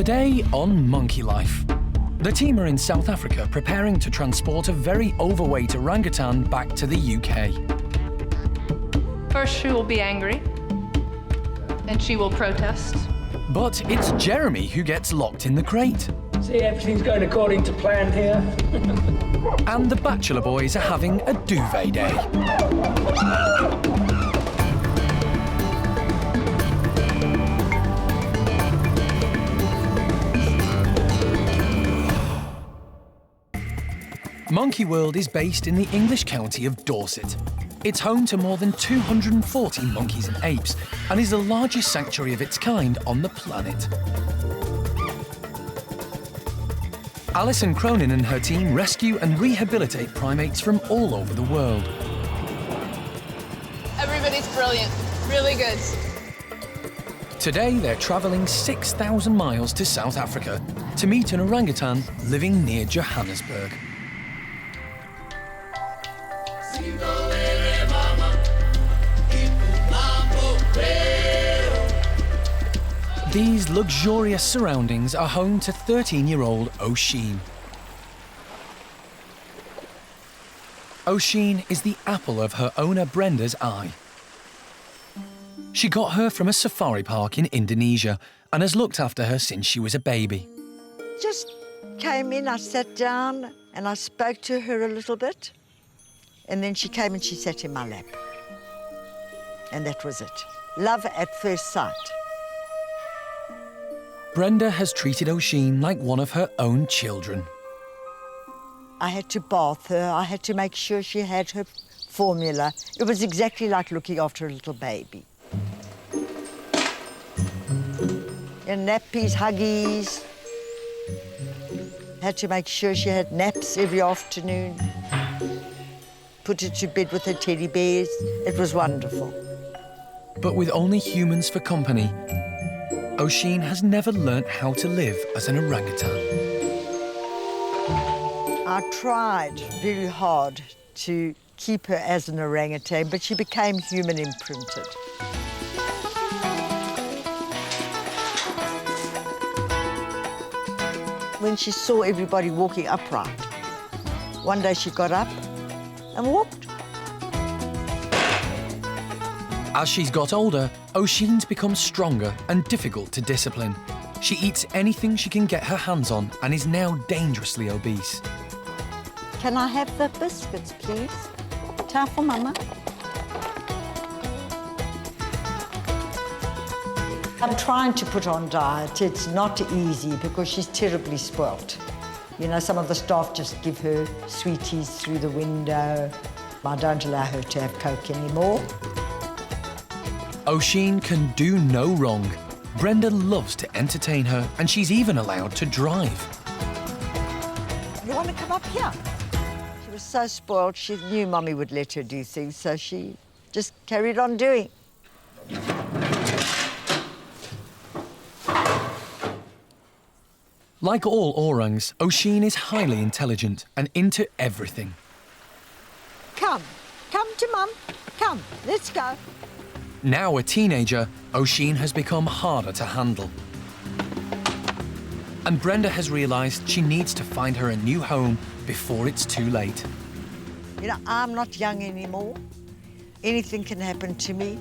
Today on Monkey Life. The team are in South Africa preparing to transport a very overweight orangutan back to the UK. First she will be angry, then she will protest. But it's Jeremy who gets locked in the crate. See, everything's going according to plan here. And the Bachelor Boys are having a duvet day. Monkey World is based in the English county of Dorset. It's home to more than 240 monkeys and apes and is the largest sanctuary of its kind on the planet. Alison Cronin and her team rescue and rehabilitate primates from all over the world. Everybody's brilliant, really good. Today they're travelling 6,000 miles to South Africa to meet an orangutan living near Johannesburg. These luxurious surroundings are home to 13-year-old Oshine. Oshine is the apple of her owner Brenda's eye. She got her from a safari park in Indonesia and has looked after her since she was a baby. Just came in, I sat down and I spoke to her a little bit. And then she came and she sat in my lap. And that was it. Love at first sight. Brenda has treated Oshine like one of her own children. I had to bath her. I had to make sure she had her formula. It was exactly like looking after a little baby. And nappies, huggies. Had to make sure she had naps every afternoon. Put her to bed with her teddy bears. It was wonderful. But with only humans for company, Oshine has never learnt how to live as an orangutan. I tried very hard to keep her as an orangutan, but she became human imprinted. When she saw everybody walking upright, one day she got up and walked. As she's got older, Oshine's become stronger and difficult to discipline. She eats anything she can get her hands on and is now dangerously obese. Can I have the biscuits, please? Time for Mama. I'm trying to put on diet. It's not easy because she's terribly spoilt. You know, some of the staff just give her sweeties through the window. I don't allow her to have Coke anymore. Oshine can do no wrong. Brenda loves to entertain her and she's even allowed to drive. You want to come up here? She was so spoiled, she knew Mummy would let her do things, so she just carried on doing. Like all orangs, Oshine is highly intelligent and into everything. Come to Mum, come, let's go. Now a teenager, Oshine has become harder to handle. And Brenda has realised she needs to find her a new home before it's too late. You know, I'm not young anymore. Anything can happen to me.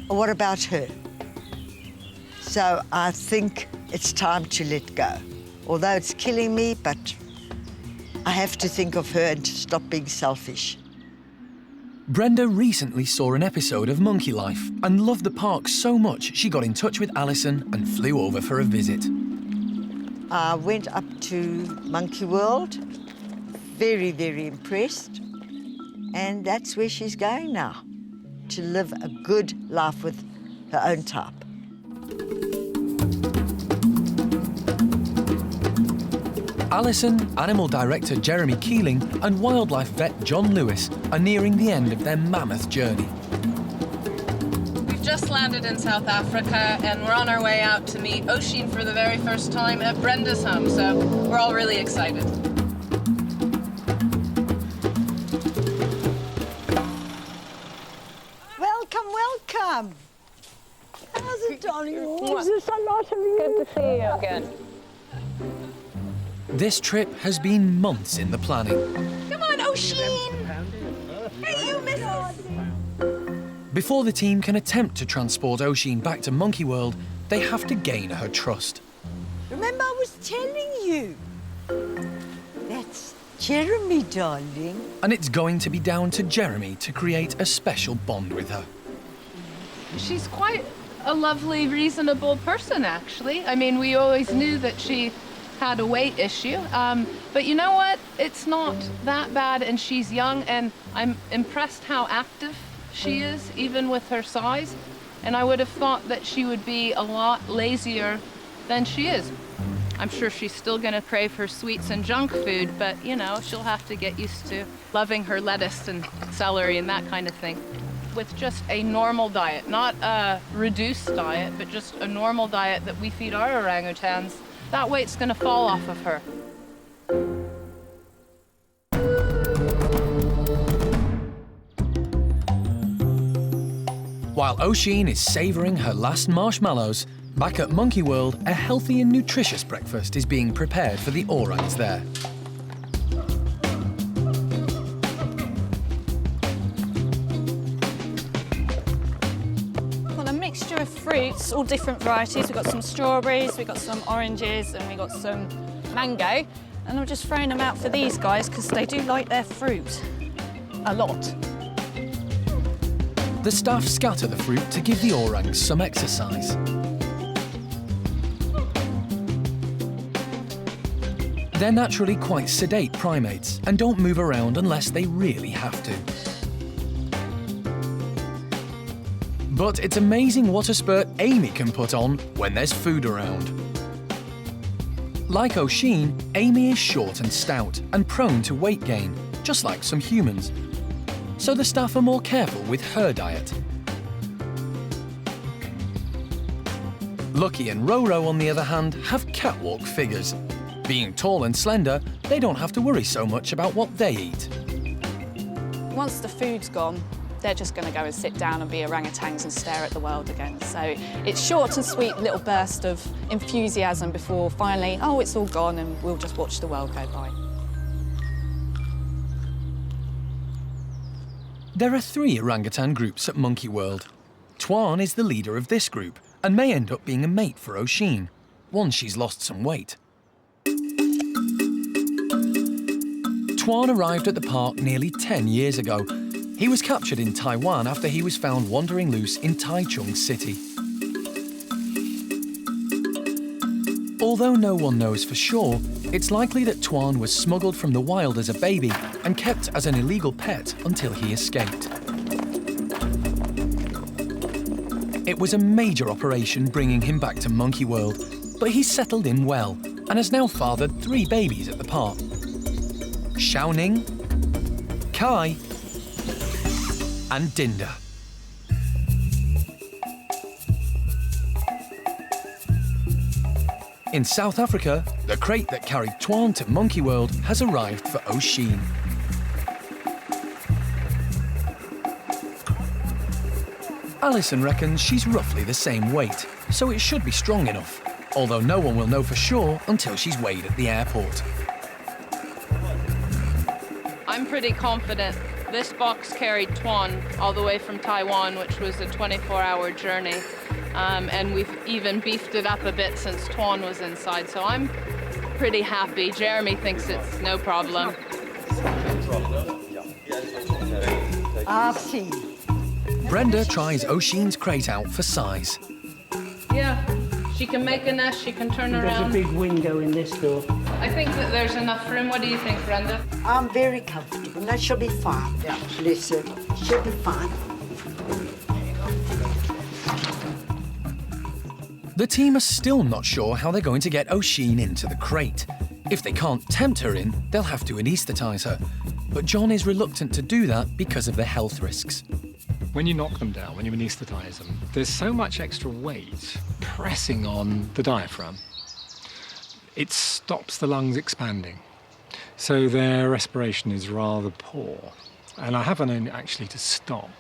What about her? So I think it's time to let go. Although it's killing me, but I have to think of her and to stop being selfish. Brenda recently saw an episode of Monkey Life and loved the park so much she got in touch with Alison and flew over for a visit. I went up to Monkey World, very, very impressed. And that's where she's going now, to live a good life with her own type. Alison, animal director Jeremy Keeling and wildlife vet John Lewis are nearing the end of their mammoth journey. We've just landed in South Africa and we're on our way out to meet Oshine for the very first time at Brenda's home, so we're all really excited. Welcome, welcome. How's it darling. Oh, there's a lot of you. Good to see you again. This trip has been months in the planning. Come on, Oshine! Hey, you missus! Before the team can attempt to transport Oshine back to Monkey World, they have to gain her trust. Remember, I was telling you. That's Jeremy, darling. And it's going to be down to Jeremy to create a special bond with her. She's quite a lovely, reasonable person, actually. I mean, we always knew that she had a weight issue, but you know what? It's not that bad, and she's young, and I'm impressed how active she is, even with her size. And I would have thought that she would be a lot lazier than she is. I'm sure she's still gonna crave her sweets and junk food, but you know, she'll have to get used to loving her lettuce and celery and that kind of thing. With just a normal diet, not a reduced diet, but just a normal diet that we feed our orangutans, that weight's gonna fall off of her. While Oshine is savouring her last marshmallows, back at Monkey World, a healthy and nutritious breakfast is being prepared for the orangs there. Well, a mixture of fruits, all different varieties. We've got some strawberries, we've got some oranges, and we've got some mango. And I'm just throwing them out for these guys because they do like their fruit a lot. The staff scatter the fruit to give the orangs some exercise. They're naturally quite sedate primates and don't move around unless they really have to. But it's amazing what a spurt Amy can put on when there's food around. Like Oshine, Amy is short and stout and prone to weight gain, just like some humans. So the staff are more careful with her diet. Lucky and Roro, on the other hand, have catwalk figures. Being tall and slender, they don't have to worry so much about what they eat. Once the food's gone, they're just going to go and sit down and be orangutans and stare at the world again. So it's short and sweet little burst of enthusiasm before finally, oh, it's all gone and we'll just watch the world go by. There are 3 orangutan groups at Monkey World. Tuan is the leader of this group and may end up being a mate for Oshine, once she's lost some weight. Tuan arrived at the park nearly 10 years ago. He was captured in Taiwan after he was found wandering loose in Taichung City. Although no one knows for sure, it's likely that Tuan was smuggled from the wild as a baby and kept as an illegal pet until he escaped. It was a major operation bringing him back to Monkey World, but he's settled in well and has now fathered 3 babies at the park. Xiaoning, Kai, and Dinda. In South Africa, the crate that carried Tuan to Monkey World has arrived for Oshine. Alison reckons she's roughly the same weight, so it should be strong enough, although no one will know for sure until she's weighed at the airport. I'm pretty confident. This box carried Tuan all the way from Taiwan, which was a 24-hour journey. And we've even beefed it up a bit since Tuan was inside, so I'm pretty happy. Jeremy thinks it's no problem. I've seen. Brenda tries Oshine's crate out for size. Yeah, she can make a nest, she can turn There's a around. big window in this door. I think that there's enough room. What do you think, Brenda? I'm very comfortable. That she'll be fine. Yeah. Bless her. She'll be fine. The team are still not sure how they're going to get Oshine into the crate. If they can't tempt her in, they'll have to anaesthetise her. But John is reluctant to do that because of the health risks. When you knock them down, when you anaesthetise them, there's so much extra weight pressing on the diaphragm. It stops the lungs expanding. So their respiration is rather poor. And I haven't known actually to stop.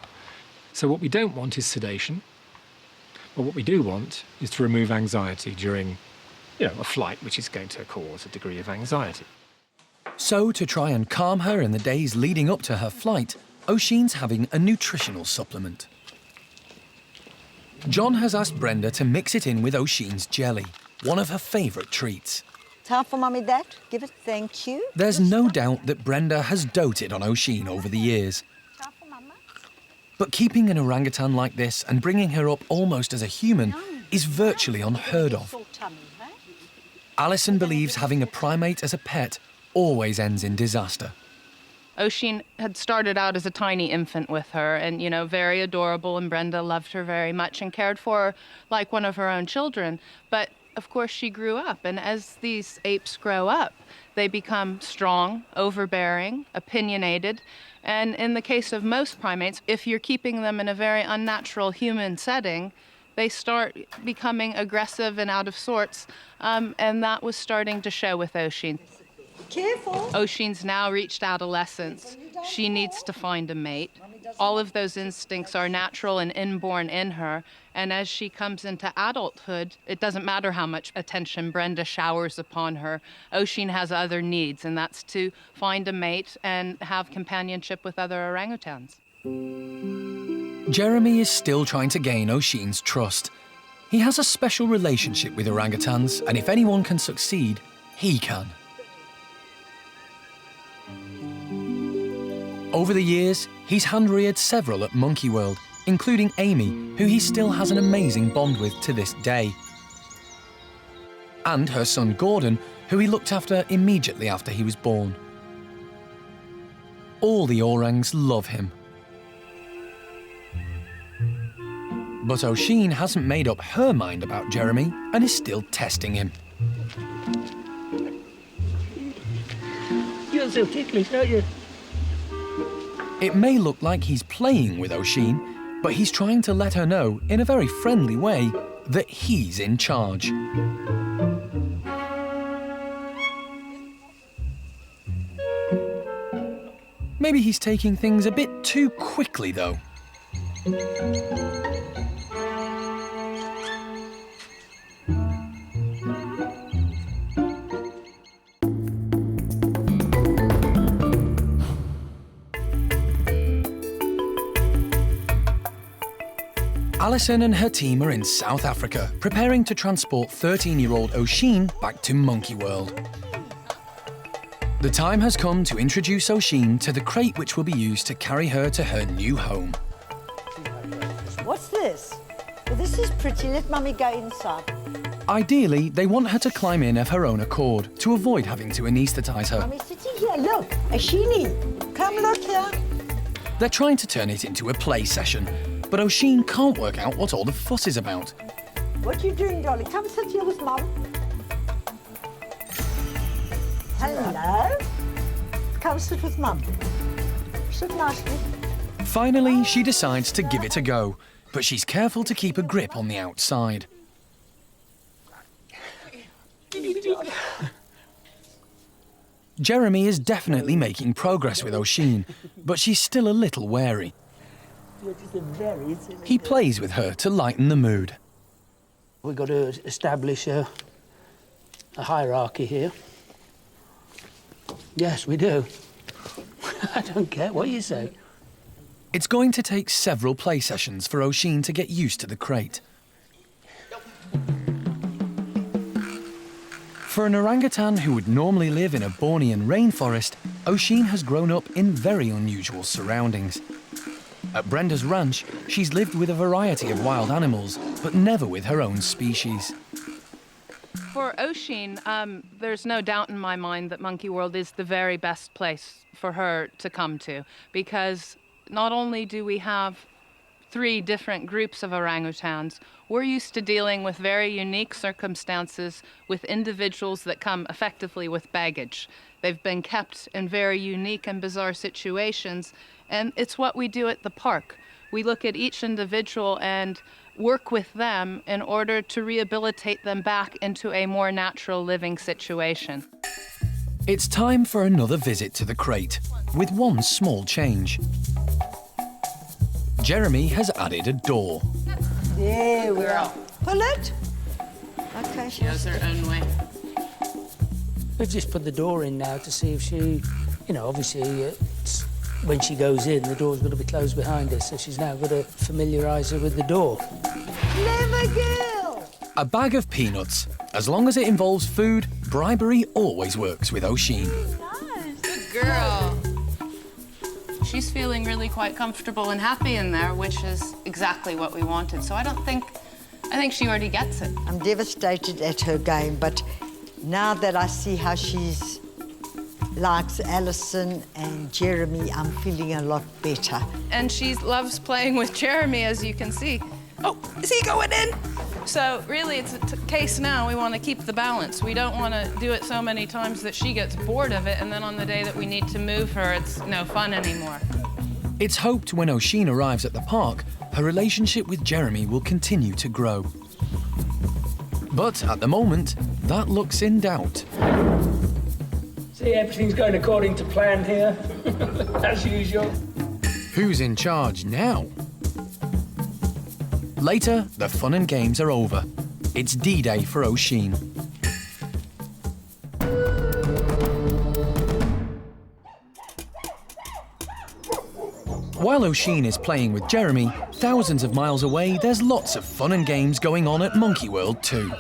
So what we don't want is sedation. But what we do want is to remove anxiety during, a flight which is going to cause a degree of anxiety. So, to try and calm her in the days leading up to her flight, Oshine's having a nutritional supplement. John has asked Brenda to mix it in with Oshine's jelly, one of her favourite treats. Time for Mummy that. Give it, thank you. There's no doubt that Brenda has doted on Oshine over the years. Time for Mama. But keeping an orangutan like this and bringing her up almost as a human is virtually unheard of. Alison believes having a primate as a pet always ends in disaster. Oshine had started out as a tiny infant with her and, very adorable, and Brenda loved her very much and cared for her like one of her own children. But, of course, she grew up, and as these apes grow up, they become strong, overbearing, opinionated, and in the case of most primates, if you're keeping them in a very unnatural human setting, they start becoming aggressive and out of sorts, and that was starting to show with Oshine. Careful. Oshine's now reached adolescence. She needs to find a mate. All of those instincts are natural and inborn in her, and as she comes into adulthood, it doesn't matter how much attention Brenda showers upon her. Oshine has other needs, and that's to find a mate and have companionship with other orangutans. Jeremy is still trying to gain Oshine's trust. He has a special relationship with orangutans, and if anyone can succeed, he can. Over the years, he's hand-reared several at Monkey World, including Amy, who he still has an amazing bond with to this day. And her son Gordon, who he looked after immediately after he was born. All the orangs love him. But Oshine hasn't made up her mind about Jeremy and is still testing him. You're so ticklish, aren't you? It may look like he's playing with Oshine, but he's trying to let her know, in a very friendly way, that he's in charge. Maybe he's taking things a bit too quickly, though. Alison and her team are in South Africa, preparing to transport 13-year-old Oshine back to Monkey World. The time has come to introduce Oshine to the crate which will be used to carry her to her new home. What's this? Well, this is pretty. Let Mummy go inside. Ideally, they want her to climb in of her own accord to avoid having to anaesthetise her. Mummy's sitting here. Look, Oshine, come look here. They're trying to turn it into a play session, but Oshine can't work out what all the fuss is about. What are you doing, darling? Come sit here with Mum. Hello. Come sit with Mum. Sit nicely. Finally, she decides to give it a go, but she's careful to keep a grip on the outside. Jeremy is definitely making progress with Oshine, but she's still a little wary. He plays with her to lighten the mood. We've got to establish a hierarchy here. Yes, we do. I don't care what you say. It's going to take several play sessions for Oshine to get used to the crate. For an orangutan who would normally live in a Bornean rainforest, Oshine has grown up in very unusual surroundings. At Brenda's ranch, she's lived with a variety of wild animals, but never with her own species. For Oshine, there's no doubt in my mind that Monkey World is the very best place for her to come to, because not only do we have 3 different groups of orangutans, we're used to dealing with very unique circumstances with individuals that come effectively with baggage. They've been kept in very unique and bizarre situations, and it's what we do at the park. We look at each individual and work with them in order to rehabilitate them back into a more natural living situation. It's time for another visit to the crate, with one small change. Jeremy has added a door. There we Girl. are. Pull it. Okay. She has her own way. We've just put the door in now to see if she, you know, obviously when she goes in, the door's got to be closed behind her, so she's now got to familiarise her with the door. Clever girl. A bag of peanuts. As long as it involves food, bribery always works with Oshine. Good girl. She's feeling really quite comfortable and happy in there, which is exactly what we wanted. So I think she already gets it. I'm devastated at her game, but now that I see how she's likes Alison and Jeremy, I'm feeling a lot better. And she loves playing with Jeremy, as you can see. Oh, is he going in? So really, it's a case now, we want to keep the balance. We don't want to do it so many times that she gets bored of it, and then on the day that we need to move her, it's no fun anymore. It's hoped when Oshine arrives at the park, her relationship with Jeremy will continue to grow. But at the moment, that looks in doubt. See, everything's going according to plan here, as usual. Who's in charge now? Later, the fun and games are over. It's D-Day for Oshine. While Oshine is playing with Jeremy, thousands of miles away, there's lots of fun and games going on at Monkey World too.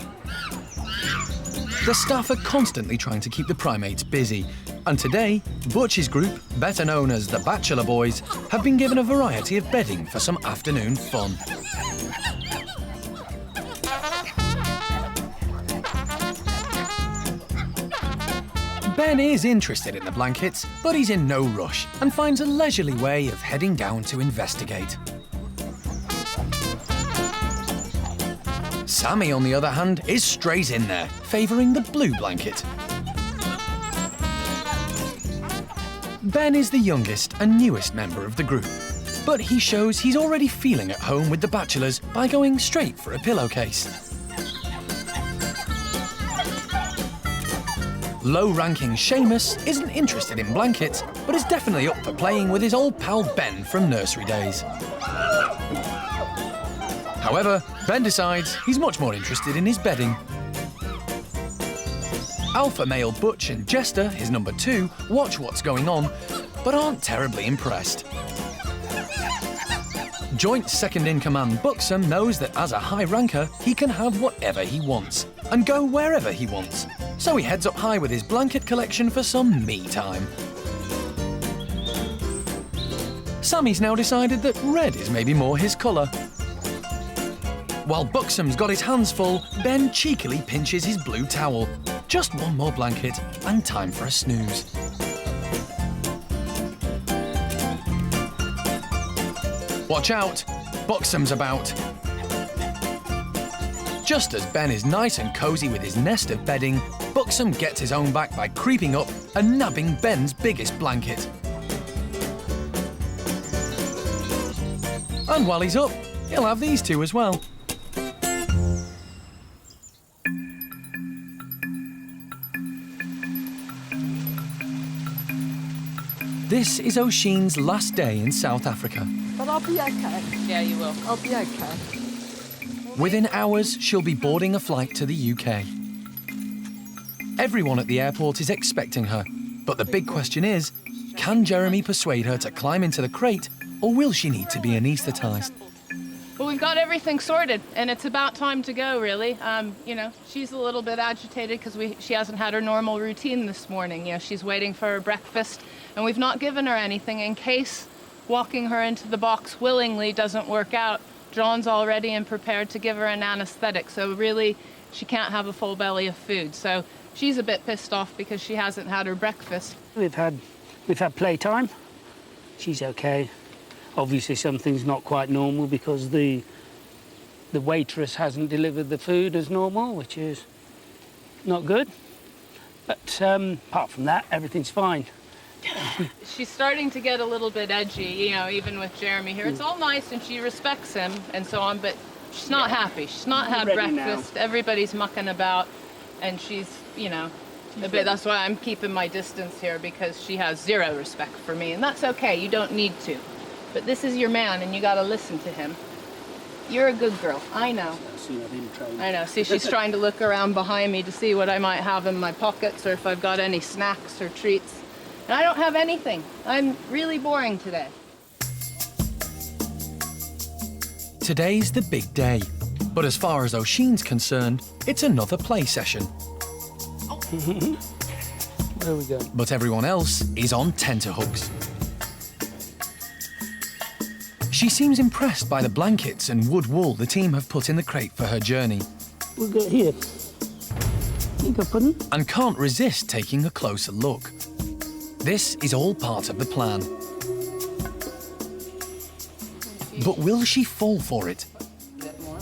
The staff are constantly trying to keep the primates busy, and today, Butch's group, better known as the Bachelor Boys, have been given a variety of bedding for some afternoon fun. Ben is interested in the blankets, but he's in no rush and finds a leisurely way of heading down to investigate. Sammy, on the other hand, is straight in there, favouring the blue blanket. Ben is the youngest and newest member of the group, but he shows he's already feeling at home with the bachelors by going straight for a pillowcase. Low-ranking Seamus isn't interested in blankets, but is definitely up for playing with his old pal Ben from nursery days. However, Ben decides he's much more interested in his bedding. Alpha male Butch and Jester, his number 2, watch what's going on, but aren't terribly impressed. Joint second-in-command Buxom knows that as a high ranker, he can have whatever he wants and go wherever he wants. So he heads up high with his blanket collection for some me time. Sammy's now decided that red is maybe more his colour. While Buxom's got his hands full, Ben cheekily pinches his blue towel. Just one more blanket and time for a snooze. Watch out, Buxom's about. Just as Ben is nice and cosy with his nest of bedding, Buxom gets his own back by creeping up and nabbing Ben's biggest blanket. And while he's up, he'll have these two as well. This is Oshine's last day in South Africa. But I'll be okay. Yeah, you will. I'll be okay. Within hours, she'll be boarding a flight to the UK. Everyone at the airport is expecting her, but the big question is, can Jeremy persuade her to climb into the crate, or will she need to be anaesthetised? Well, we've got everything sorted, and it's about time to go, really. You know, she's a little bit agitated because she hasn't had her normal routine this morning. You know, she's waiting for her breakfast, and we've not given her anything in case walking her into the box willingly doesn't work out. John's all ready and prepared to give her an anaesthetic, so really she can't have a full belly of food. So she's a bit pissed off because she hasn't had her breakfast. We've had playtime. She's okay. Obviously something's not quite normal because the waitress hasn't delivered the food as normal, which is not good. But apart from that, everything's fine. She's starting to get a little bit edgy, you know, even with Jeremy here. It's all nice and she respects him and so on, but she's not happy. She's not had breakfast. Now. Everybody's mucking about and she's, you know, a bit. That's why I'm keeping my distance here, because she has zero respect for me, and that's okay. You don't need to. But this is your man and you got to listen to him. You're a good girl. I know. I know. See, she's trying to look around behind me to see what I might have in my pockets or if I've got any snacks or treats. And I don't have anything. I'm really boring today. Today's the big day, but as far as Oshine's concerned, it's another play session. There we go. But everyone else is on tenterhooks. She seems impressed by the blankets and wood wool the team have put in the crate for her journey, We'll go here. You go, Puddin'. and can't resist taking a closer look. This is all part of the plan. But will she fall for it? A bit more.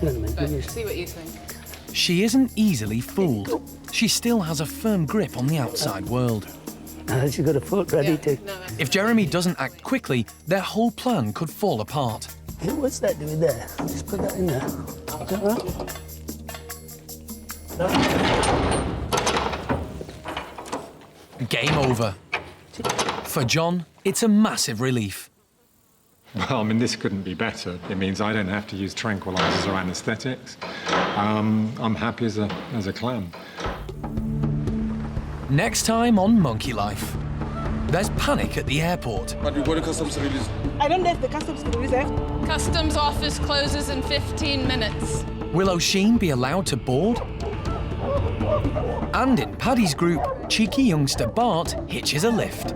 Wait a minute, But let me- see what you think. She isn't easily fooled. She still has a firm grip on the outside world. She's got a foot ready to. No, that's If Jeremy doesn't act quickly, their whole plan could fall apart. Hey, what's that doing there? Just put that in there. Is that right? Game over. For John, it's a massive relief. Well, I mean, this couldn't be better. It means I don't have to use tranquilizers or anesthetics. I'm happy as a clam. Next time on Monkey Life, there's panic at the airport. But we go to customs release. I don't know if the customs can reserve. Customs office closes in 15 minutes. Will Oshine be allowed to board? And in Paddy's group, cheeky youngster Bart hitches a lift.